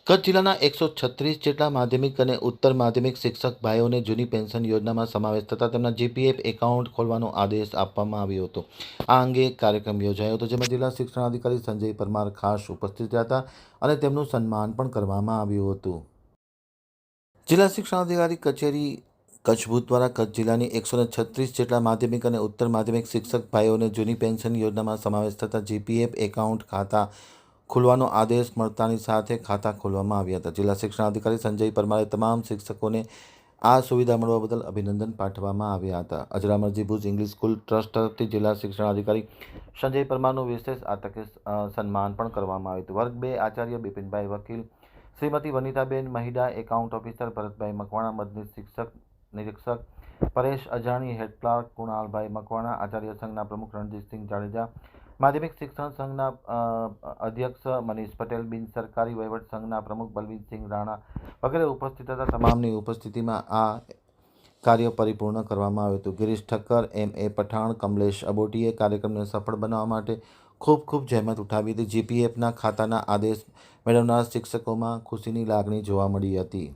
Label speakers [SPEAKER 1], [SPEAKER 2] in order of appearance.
[SPEAKER 1] કચ્છ જિલ્લાના 136 જેટલા માધ્યમિક અને ઉત્તર માધ્યમિક શિક્ષક ભાઈઓને જૂની પેન્શન યોજનામાં સમાવેશ થતાં તેમના જીપીએફ એકાઉન્ટ ખોલવાનો આદેશ આપવામાં આવ્યો હતો। આ અંગે એક કાર્યક્રમ યોજાયો હતો, જેમાં જિલ્લા શિક્ષણાધિકારી સંજય પરમાર ખાસ ઉપસ્થિત રહ્યા હતા અને તેમનું સન્માન પણ કરવામાં આવ્યું હતું। જિલ્લા શિક્ષણાધિકારી કચેરી કચ્છ ભુજ દ્વારા કચ્છ જિલ્લાની 136 જેટલા માધ્યમિક અને ઉત્તર માધ્યમિક શિક્ષક ભાઈઓને જૂની પેન્શન યોજનામાં સમાવેશ થતા જીપીએફ એકાઉન્ટ ખાતા ખોલવાનો આદેશ મળતાની સાથે ખાતા ખોલવામાં આવ્યા હતા। જિલ્લા શિક્ષણાધિકારી સંજય પરમારે તમામ શિક્ષકોને આ સુવિધા મળવા બદલ અભિનંદન પાઠવવામાં આવ્યા હતા। અજરામરજી ભુજ ઇંગ્લિશ સ્કૂલ ટ્રસ્ટ તરફથી જિલ્લા શિક્ષણાધિકારી સંજય પરમારનું વિશેષ આ તકે સન્માન પણ કરવામાં આવ્યું હતું। વર્ગ 2 આચાર્ય બિપિનભાઈ વકીલ, શ્રીમતી વનિતાબેન મહિડા એકાઉન્ટ ઓફિસર, ભરતભાઈ મકવાણા મદદનીશ શિક્ષક નિરીક્ષક, પરેશ અજાણી હેડ ક્લાર્ક, કુણાલભાઈ મકવાણા આચાર્ય સંઘના પ્રમુખ, રણજીતસિંહ જાડેજા માધ્યમિક શિક્ષણ સંઘના અધ્યક્ષ, મનીષ પટેલ બિન સરકારી વહીવટ સંઘના પ્રમુખ, બલવીરસિંહ રાણા વગેરે ઉપસ્થિત હતા। તમામની ઉપસ્થિતિમાં આ કાર્ય પરિપૂર્ણ કરવામાં આવ્યું હતું। ગિરીશ ઠક્કર, MA પઠાણ, કમલેશ અબોટીએ કાર્યક્રમને સફળ બનાવવા માટે ખૂબ જહેમત ઉઠાવી હતી। જીપીએફના ખાતાના આદેશ મેળવનાર શિક્ષકોમાં ખુશીની લાગણી જોવા મળી હતી।